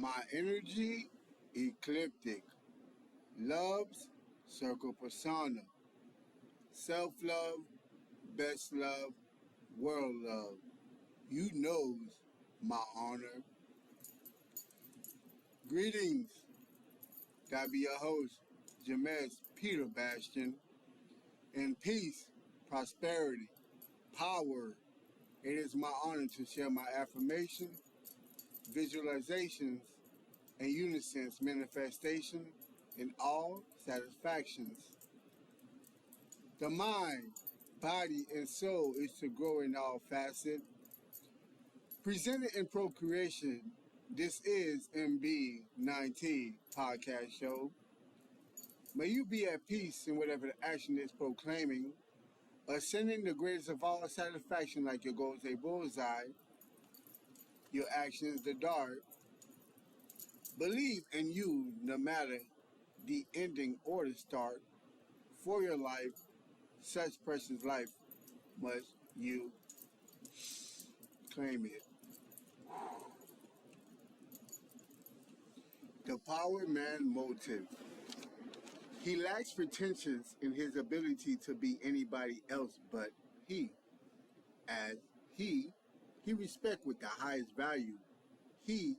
My Energy Ecliptic. Love's Circle Persona. Self-love, best love, world love. You knows my honor. Greetings. That be your host, JaMes Peter Bastien. In peace, prosperity, power. It is my honor to share my affirmation, visualizations, and unisons manifestation in all satisfactions. The mind, body, and soul is to grow in all facets. Presented in procreation, this is MB19 podcast show. May you be at peace in whatever the action is proclaiming, ascending the greatest of all satisfaction like your goals a bullseye, your actions the dart. Believe in you no matter the ending or the start. For your life, such precious life, must you claim it. The Power Man Motive. He lacks pretensions in his ability to be anybody else but he. As he respects with the highest value. He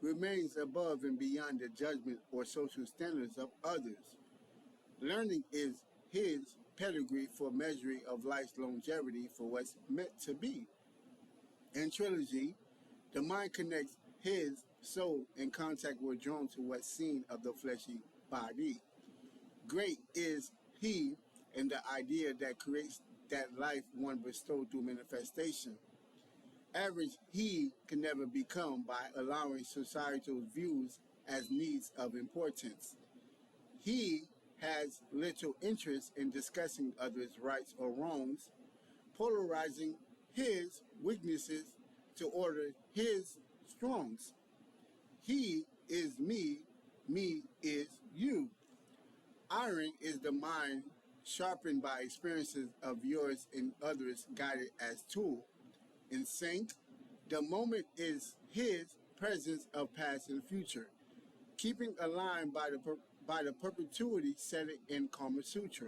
remains above and beyond the judgment or social standards of others. Learning is his pedigree for measuring of life's longevity for what's meant to be. In Trilogy, the mind connects his soul in contact with drawn to what's seen of the fleshy body. Great is he in the idea that creates that life one bestowed through manifestation. Average he can never become by allowing societal views as needs of importance. He has little interest in discussing others' rights or wrongs, polarizing his weaknesses to order his strongs. He is me, me is you. Iron is the mind sharpened by experiences of yours and others guided as tool. In sync, the moment is his presence of past and future, keeping aligned by the perpetuity set in Kama Sutra.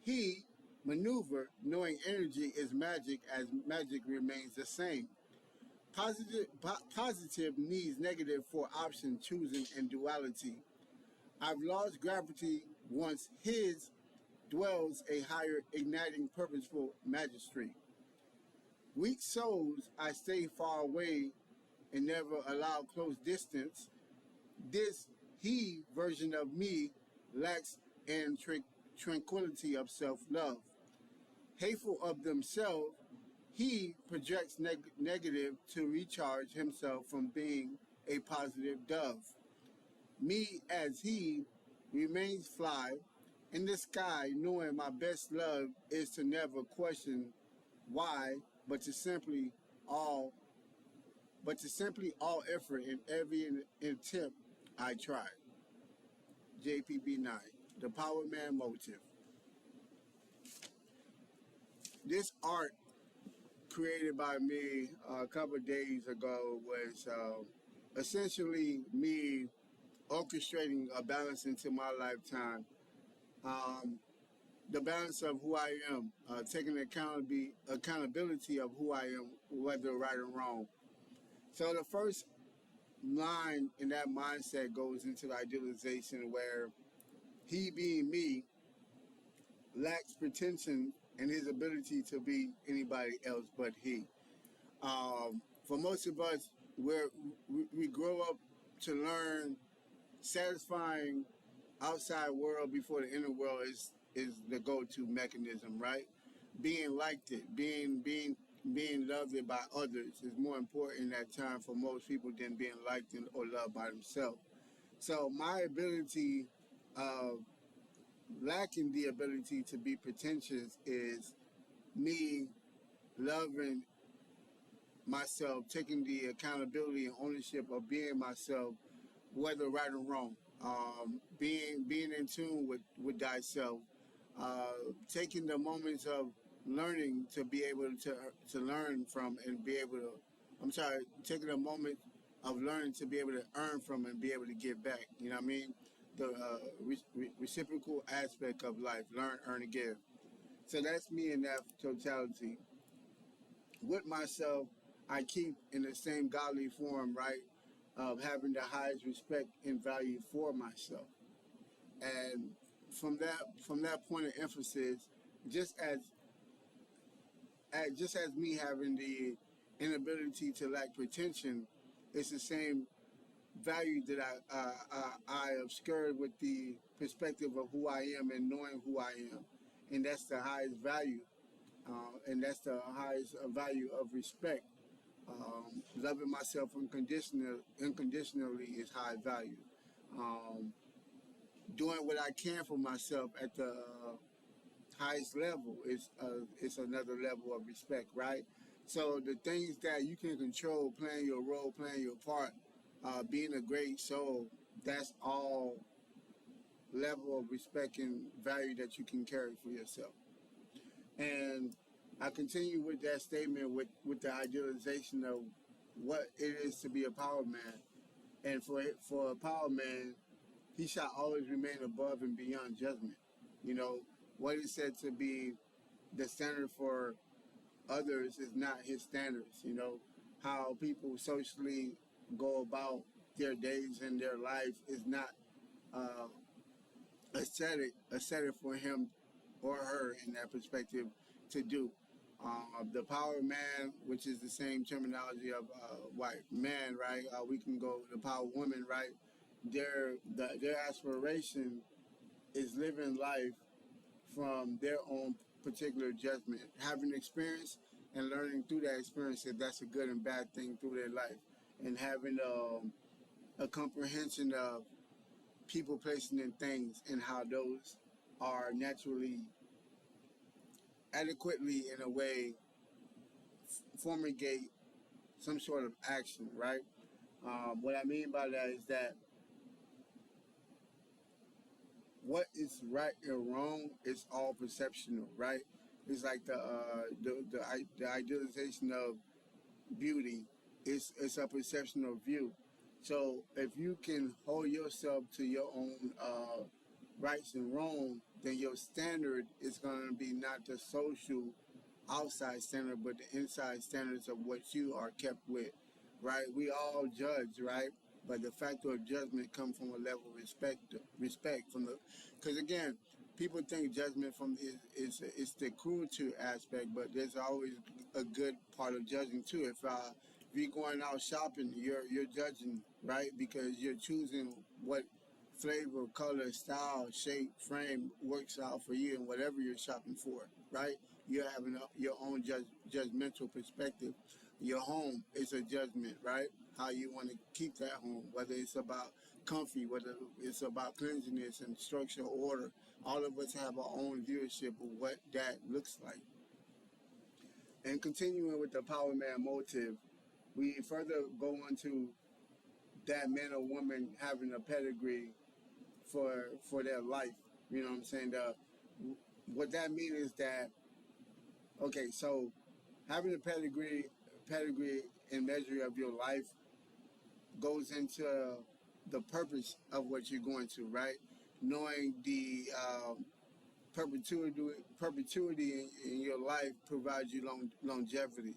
He maneuver knowing energy is magic as magic remains the same. Positive needs negative for option choosing and duality. I've lost gravity once his dwells a higher igniting purposeful magistrate. Weak souls I stay far away and never allow close distance. This he version of me lacks in tranquility of self-love. Hateful of themselves, he projects negative to recharge himself from being a positive dove. Me as he remains fly in the sky, knowing my best love is to never question why, but to simply all effort in every attempt I try. JPB9, the Power Man Motive. This art created by me a couple of days ago was essentially me orchestrating a balance into my lifetime. The balance of who I am, taking accountability of who I am, whether right or wrong. So the first line in that mindset goes into the idealization where he being me lacks pretension in his ability to be anybody else but he. For most of us, we grow up to learn satisfying outside world before the inner world is the go-to mechanism, right? Being liked it, being loved by others is more important at time for most people than being liked or loved by themselves. So my ability lacking the ability to be pretentious is me loving myself, taking the accountability and ownership of being myself, whether right or wrong. Being in tune with thyself, taking the moments of learning to be able to learn from and be able to, taking a moment of learning to be able to earn from and be able to give back. You know what I mean? The reciprocal aspect of life, learn, earn, and give. So that's me in that totality. With myself, I keep in the same godly form, right, of having the highest respect and value for myself. And from that point of emphasis, just as me having the inability to lack pretension, it's the same value that I obscured with the perspective of who I am and knowing who I am, and that's the highest value, and that's the highest value of respect. Loving myself unconditionally is high value. Um, Doing what I can for myself at the highest level is another level of respect, right? So the things that you can control, playing your role, playing your part, being a great soul, that's all level of respect and value that you can carry for yourself. And I continue with that statement with the idealization of what it is to be a power man. And for a power man, he shall always remain above and beyond judgment. You know, what is said to be the standard for others is not his standards. You know, how people socially go about their days and their life is not uh, aesthetic for him or her in that perspective to do. The power man, which is the same terminology of white man, right? We can go the power woman, right? Their aspiration is living life from their own particular judgment, having experience and learning through that experience if that's a good and bad thing through their life, and having a comprehension of people, placing in things, and how those are naturally, adequately, in a way, formulate some sort of action, right? What I mean by that is that what is right and wrong is all perceptional, right? It's like the idealization of beauty. It's a perceptional view. So if you can hold yourself to your own rights and wrong, then your standard is going to be not the social outside standard, but the inside standards of what you are kept with, right? We all judge, right? But the factor of judgment comes from a level of respect from the, because again, people think judgment from is the cruelty aspect, but there's always a good part of judging too. If you're going out shopping, you're judging, right? Because you're choosing what flavor, color, style, shape, frame works out for you and whatever you're shopping for, right? You're having your own judgmental perspective. Your home is a judgment, right? How you want to keep that home, whether it's about comfy, whether it's about cleanliness and structure, order. All of us have our own viewership of what that looks like. And continuing with the power man motive, we further go into that man or woman having a pedigree for their life. You know what I'm saying? What that means is that, okay, so having a pedigree and measure of your life goes into the purpose of what you're going to, right? Knowing the perpetuity in your life provides you longevity,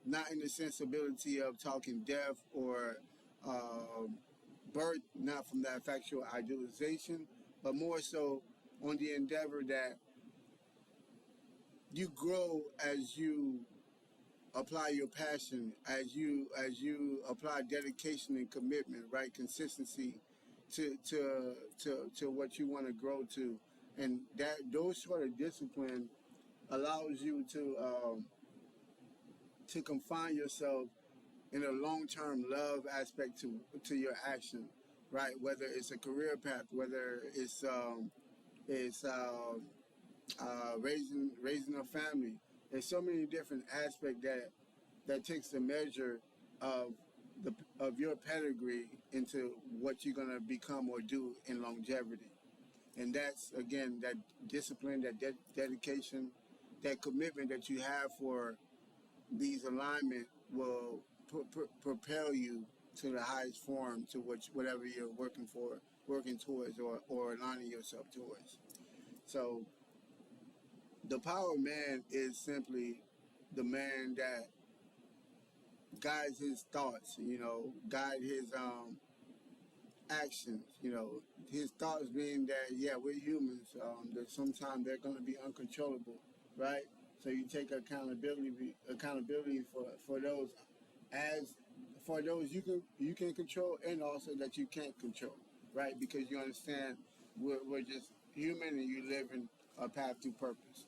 not in the sensibility of talking death or birth, not from that factual idealization, but more so on the endeavor that you grow as you apply your passion, as you apply dedication and commitment, right? Consistency to what you want to grow to, and that those sort of discipline allows you to confine yourself in a long-term love aspect to your action, right? Whether it's a career path, whether it's raising a family. There's so many different aspects that takes the measure of your pedigree into what you're gonna become or do in longevity. And that's again that discipline, that dedication, that commitment that you have for these alignment will propel you to the highest form, to whatever you're working for, working towards, or aligning yourself towards. So the power man is simply the man that guides his thoughts, guide his actions, his thoughts being that, yeah, we're humans, that sometimes they're going to be uncontrollable, right? So you take accountability for those, as for those you can control, and also that you can't control, right? Because you understand we're just human, and you live in a path to purpose.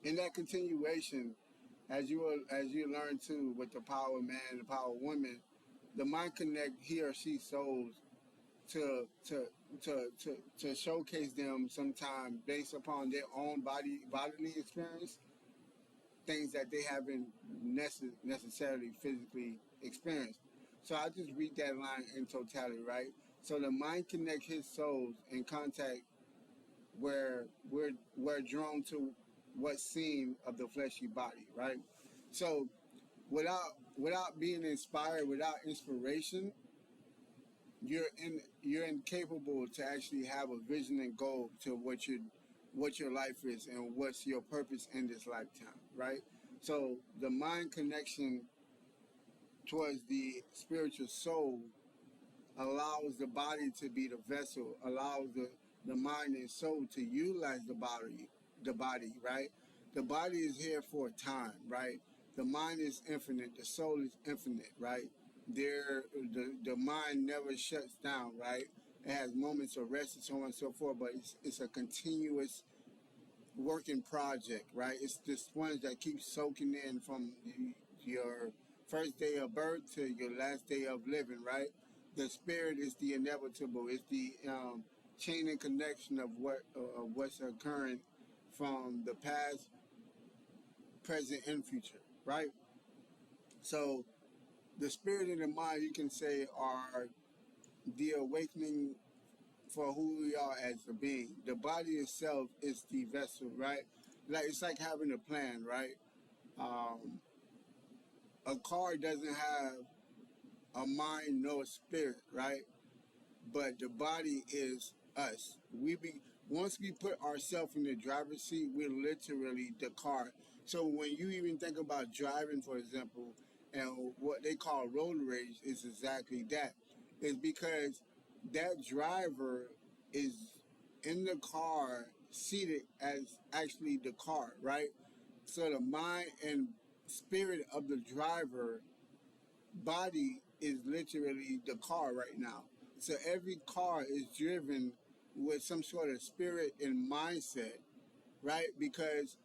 In that continuation, as you learn too with the power man and the power woman, the mind connect he or she souls to showcase them sometime based upon their own bodily experience, things that they haven't necessarily physically experienced. So I just read that line in totality, right? So the mind connect his souls in contact where we're drawn to what's seen of the fleshy body, right? So without being inspired, without inspiration, you're incapable to actually have a vision and goal to what your life is and what's your purpose in this lifetime, right? So the mind connection towards the spiritual soul allows the body to be the vessel, allows the mind and soul to utilize the body, right? The body is here for a time, right? The mind is infinite, the soul is infinite, right? The mind never shuts down, right? It has moments of rest and so on and so forth, but it's a continuous working project, right? It's the sponge that keeps soaking in from your first day of birth to your last day of living, right? The spirit is the inevitable. It's the chain and connection of what's occurring from the past, present, and future, right? So the spirit and the mind, you can say, are the awakening for who we are as a being. The body itself is the vessel, right? Like it's like having a plan, right? Um, a car doesn't have a mind nor a spirit, right? But the body is us. Once we put ourselves in the driver's seat, we're literally the car. So when you even think about driving, for example, and what they call road rage is exactly that. It's because that driver is in the car seated as actually the car, right? So the mind and spirit of the driver body is literally the car right now. So every car is driven with some sort of spirit and mindset, right? Because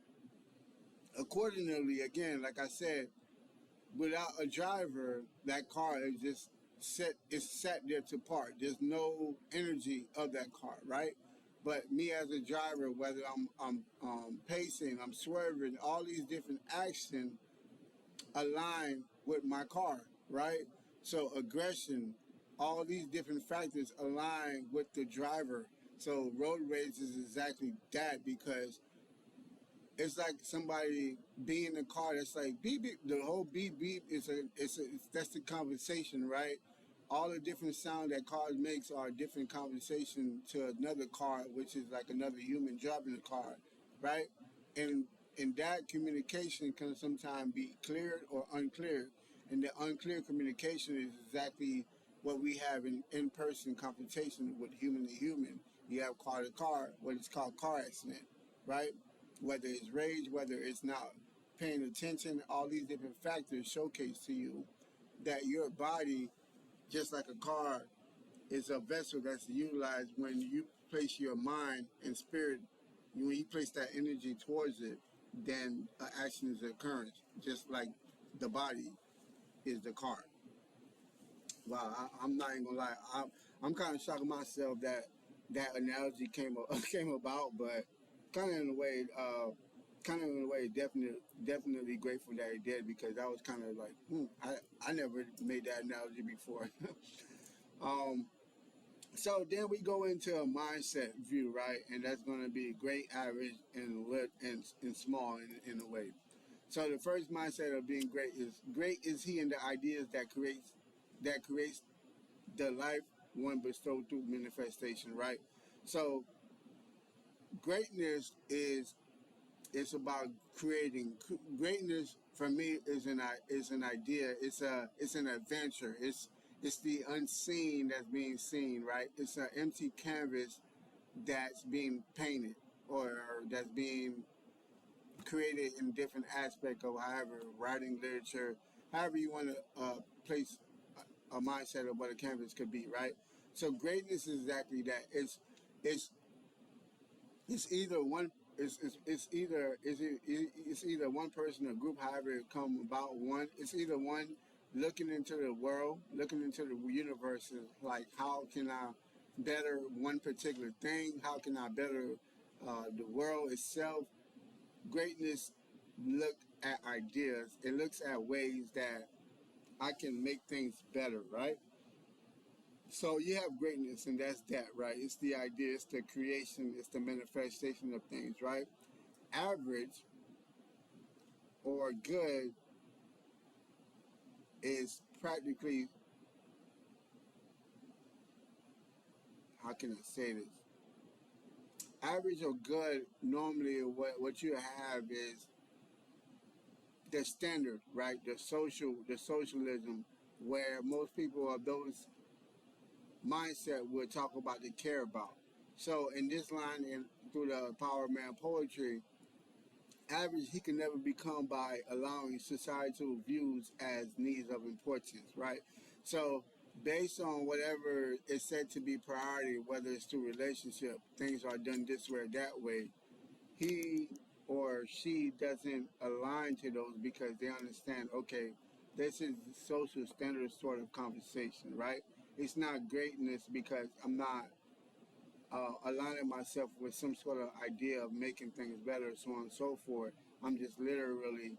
accordingly, again, like I said, without a driver, that car is just sat there to park. There's no energy of that car, right? But me as a driver, whether I'm pacing, I'm swerving, all these different actions align with my car, right? So aggression, all these different factors align with the driver. So road rage is exactly that, because it's like somebody being in the car that's like beep beep. The whole beep beep that's the conversation, right? All the different sound that cars makes are a different conversation to another car, which is like another human driving the car, right? And that communication can sometimes be cleared or uncleared. And the unclear communication is exactly what we have in in-person confrontation with human to human. You have car to car, what is called car accident, right? Whether it's rage, whether it's not paying attention, all these different factors showcase to you that your body, just like a car, is a vessel that's utilized when you place your mind and spirit. When you place that energy towards it, then an action is an occurrence, just like the body is the car. Wow, I'm not even gonna lie. I'm kind of shocked myself that that analogy came about, but kind of in a way, definitely grateful that it did, because I was kind of like, I never made that analogy before. um, so then we go into a mindset view, right? And that's going to be great, average, and lit, and small in a way. So the first mindset of being great is he in the ideas that creates that creates the life one bestowed through manifestation, right? So greatness is it's about creating. Greatness for me is an idea. It's an adventure. It's the unseen that's being seen, right? It's an empty canvas that's being painted or that's being created in different aspects of however writing, literature, however you want to place a mindset of what a canvas could be, right? So greatness is exactly that. It's it's either one. It's either one person or group, however it come about. One, it's either one looking into the world, looking into the universe, is like how can I better one particular thing? How can I better the world itself? Greatness look at ideas. It looks at ways that I can make things better, right? So you have greatness, and that's that, right? It's the idea, it's the creation, it's the manifestation of things, right? Average or good is practically, how can I say this? Average or good, normally what you have is the standard, right? The socialism, where most people of those mindset would talk about, they care about. So in this line, and through the Power of Man poetry, average he can never become by allowing societal views as needs of importance, right? So based on whatever is said to be priority, whether it's through relationship, things are done this way or that way, he or she doesn't align to those because they understand, okay, this is social standard sort of conversation, right? It's not greatness because I'm not aligning myself with some sort of idea of making things better, so on and so forth. I'm just literally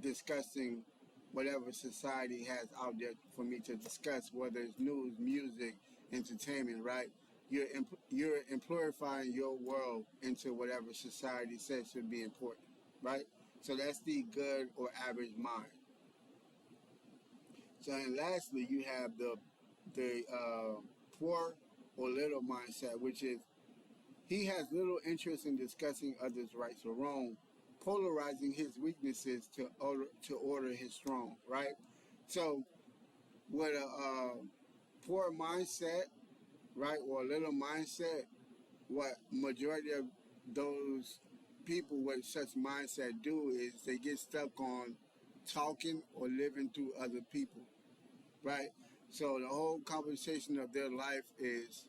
discussing whatever society has out there for me to discuss, whether it's news, music, entertainment, right? You're amplifying your world into whatever society says should be important, right? So that's the good or average mind. So and lastly, you have the poor or little mindset, which is he has little interest in discussing others' rights or wrong, polarizing his weaknesses to order his strong, right? So with a poor mindset, right, or a little mindset, what majority of those people with such mindset do is they get stuck on talking or living through other people, right? So the whole conversation of their life is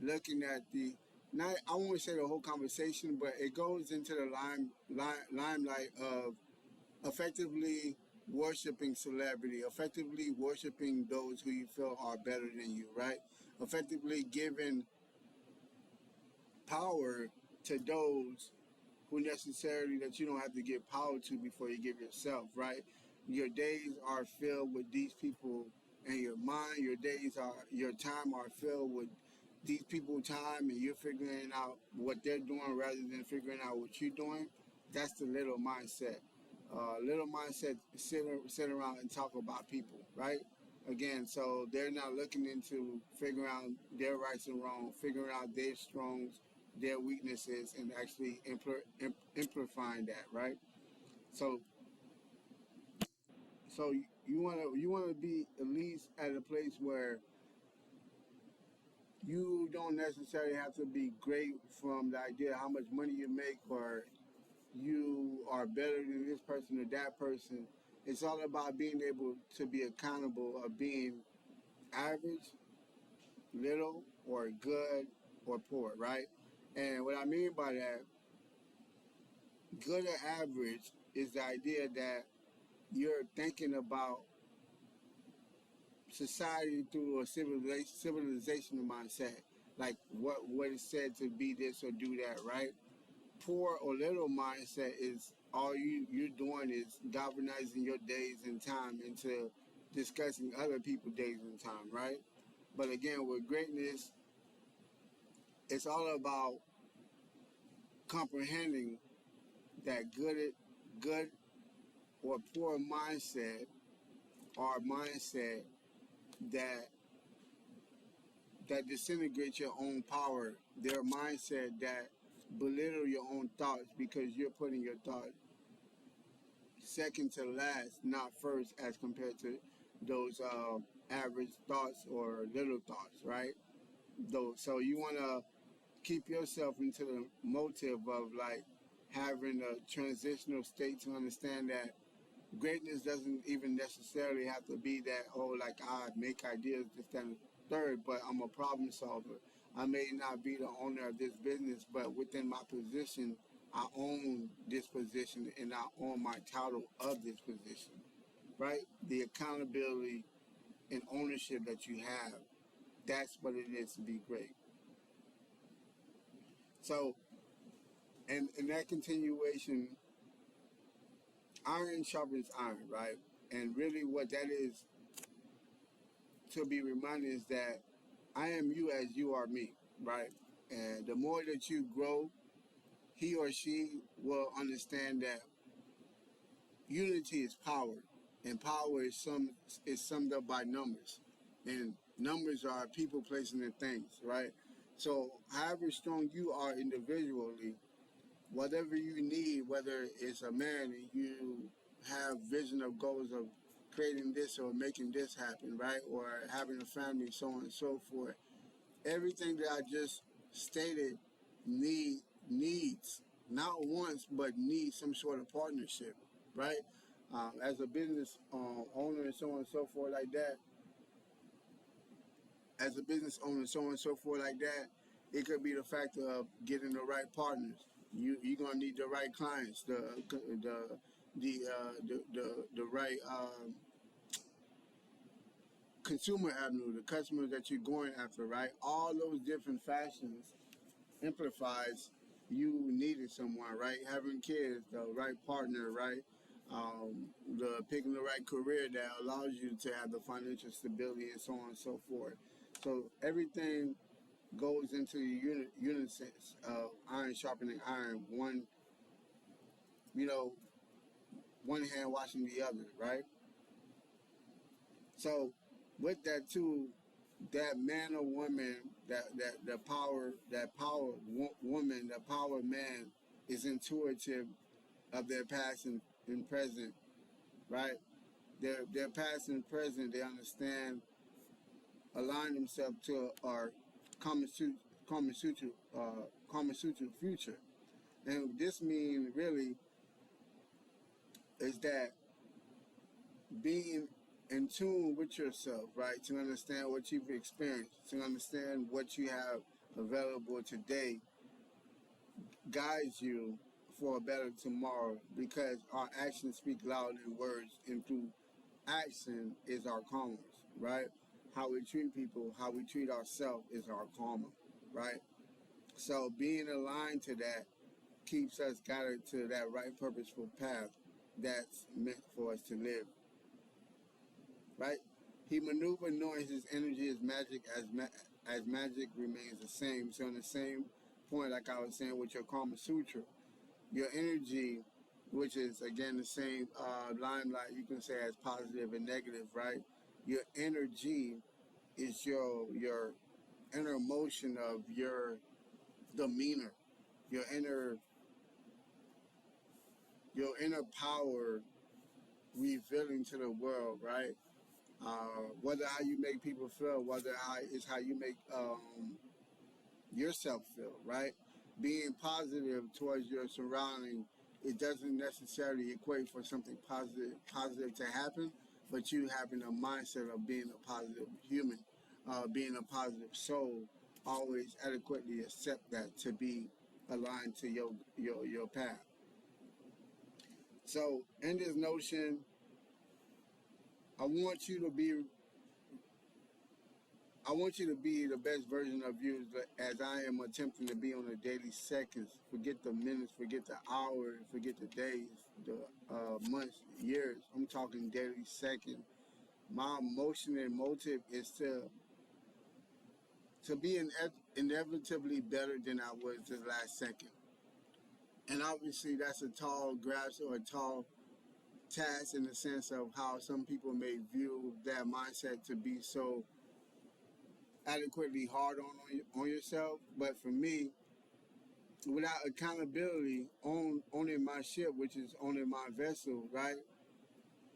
looking at the not I won't say the whole conversation, but it goes into the limelight of effectively worshiping celebrity, effectively worshiping those who you feel are better than you, right? Effectively giving power to those who necessarily that you don't have to give power to before you give yourself, right? Your days are filled with these people and your mind, your time are filled with these people time and you're figuring out what they're doing rather than figuring out what you're doing. That's the little mindset. Little mindset sit around and talk about people, right? Again, so they're not looking into figuring out their rights and wrongs, figuring out their strongs, their weaknesses, and actually amplifying that, right? So, so you wanna be at least at a place where you don't necessarily have to be great from the idea of how much money you make or you are better than this person or that person. It's all about being able to be accountable of being average, little, or good, or poor, right? And what I mean by that, good or average, is the idea that you're thinking about society through a civilizational mindset, like what is said to be this or do that, right? Poor or little mindset is all you're doing is galvanizing your days and time into discussing other people's days and time, right? But again, with greatness, it's all about comprehending that good or poor mindset or mindset that that disintegrate your own power, their mindset that belittle your own thoughts because you're putting your thoughts second to last, not first, as compared to those average thoughts or little thoughts, right? Though, so you want to keep yourself into the motive of like having a transitional state to understand that greatness doesn't even necessarily have to be that, oh, like I make ideas, this, that, and third, but I'm a problem solver. I may not be the owner of this business, but within my position, I own this position and I own my title of this position, right? The accountability and ownership that you have, that's what it is to be great. So, and in that continuation, iron sharpens iron, right? And really what that is to be reminded is that I am you as you are me, right? And the more that you grow, he or she will understand that unity is power, and power is summed up by numbers, and numbers are people, places, and things, right? So, however strong you are individually, whatever you need, whether it's a man and you have vision of goals of creating this or making this happen, right? Or having a family, so on and so forth. Everything that I just stated needs not once but needs some sort of partnership, right? As a business owner and so on and so forth like that, as a business owner, so on and so forth like that, it could be the factor of getting the right partners. You're gonna need the right clients, the right consumer avenue, the customers that you're going after, right? All those different fashions amplifies you needing someone, right? Having kids, the right partner, right? The picking the right career that allows you to have the financial stability and so on and so forth. So everything goes into the unisons of iron sharpening iron. One, you know, one hand washing the other, right? So with that too, that man or woman, that power woman, that power man is intuitive of their past and present, right? Their past and present, they understand, align themselves to our Kama Sutra future. And this means really is that being in tune with yourself, right? To understand what you've experienced, to understand what you have available today, guides you for a better tomorrow, because our actions speak louder than words, and through action is our karma, right? How we treat people, how we treat ourselves is our karma, right? So being aligned to that keeps us guided to that right purposeful path that's meant for us to live, right? He maneuvered knowing his energy is magic as magic remains the same. So on the same point, like I was saying with your Kama Sutra, your energy, which is again the same limelight, you can say as positive and negative, right? Your energy is your inner emotion of your demeanor, your inner power revealing to the world, right? Whether how you make people feel, whether how you make yourself feel, right? Being positive towards your surrounding, it doesn't necessarily equate for something positive to happen, but you having a mindset of being a positive human, being a positive soul, always adequately accept that to be aligned to your path. So in this notion, I want you to be the best version of you as I am attempting to be on the daily seconds. Forget the minutes, forget the hours, forget the days, the months, years. I'm talking daily second. My emotion and motive is to be inevitably better than I was this last second. And obviously that's a tall grasp or a tall task in the sense of how some people may view that mindset to be so adequately hard on yourself. But for me, without accountability on owning my ship, which is owning my vessel, right?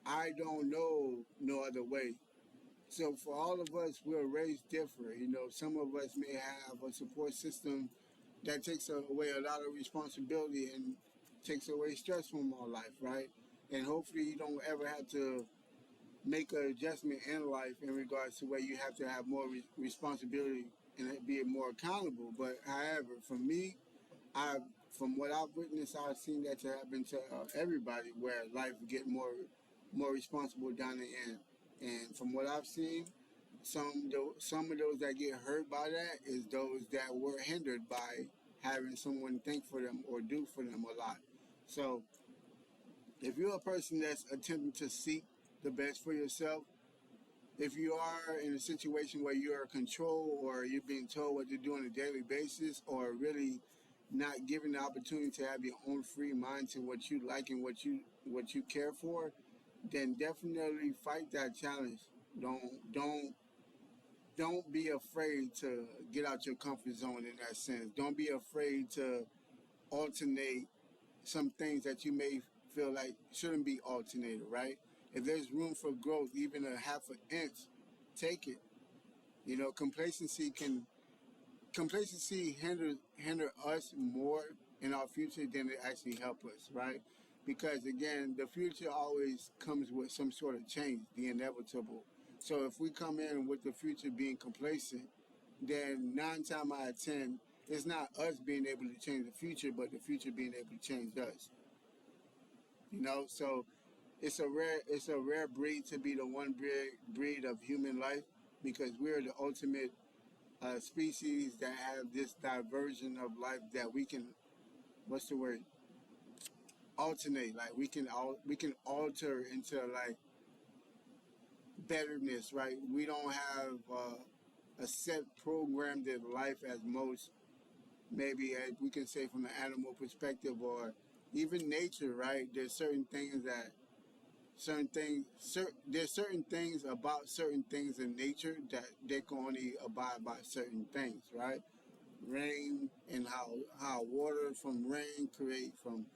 I don't know no other way. So for all of us, we're raised different. You know, some of us may have a support system that takes away a lot of responsibility and takes away stress from our life, right? And hopefully you don't ever have to make an adjustment in life in regards to where you have to have more responsibility and be more accountable. But however, for me, I, from what I've witnessed, I've seen that to happen to everybody, where life get more responsible down the end. And from what I've seen, some of those that get hurt by that is those that were hindered by having someone think for them or do for them a lot. So if you're a person that's attempting to seek the best for yourself, if you are in a situation where you're in control or you're being told what to do on a daily basis, or really not given the opportunity to have your own free mind to what you like and what you care for, then definitely fight that challenge. Don't don't be afraid to get out your comfort zone in that sense. Don't be afraid to alternate some things that you may feel like shouldn't be alternated, right? If there's room for growth, even a half an inch, take it. You know, complacency hinder us more in our future than it actually help us, right? Because again, the future always comes with some sort of change, the inevitable. So if we come in with the future being complacent, then 9 times out of 10, it's not us being able to change the future, but the future being able to change us. You know, so it's a rare breed to be the one breed of human life, because we're the ultimate species that have this diversion of life that we can, what's the word, alternate. Like we can alter into like betterness, right? We don't have a set programmed life as most, maybe we can say from the animal perspective, or even nature, right? There's certain things about certain things in nature that they can only abide by certain things, right? Rain, and how water from rain create from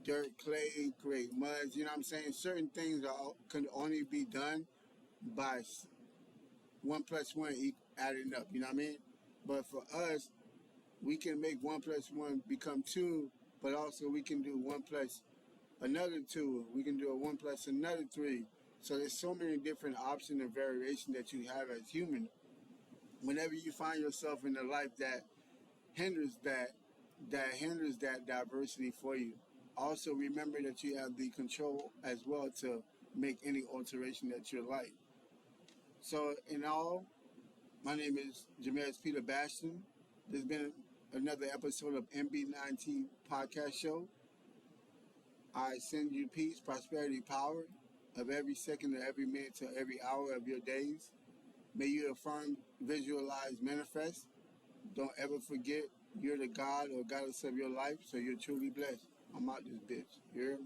dirt, clay, create muds. You know what I'm saying? Certain things can only be done by one plus one adding up. You know what I mean? But for us, we can make one plus one become two, but also we can do one plus another two. We can do a one plus another three. So there's so many different options and variation that you have as human. Whenever you find yourself in a life that hinders that diversity for you, also remember that you have the control as well to make any alteration that you like. So in all, my name is JaMes Peter Bastien. This has been another episode of MB9T Podcast Show. I send you peace, prosperity, power of every second, of every minute, to every hour of your days. May you affirm, visualize, manifest. Don't ever forget you're the God or goddess of your life, so you're truly blessed. I'm out this bitch. You hear me?